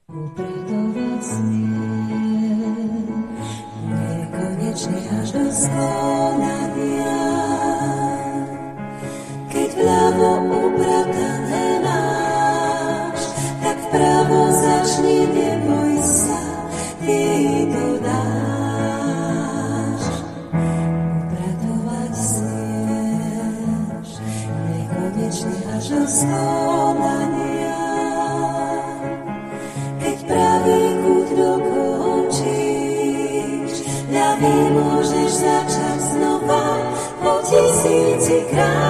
Upradovať smieš, nekonečne až do skonania. Keď vľavo upratané máš, tak vpravo začni, neboj sa, jej to dáš. Upradovať smieš, nekonečne až do skonania. Pravý kút dokončíš, ľavý môžeš začať znova po 1000 krát.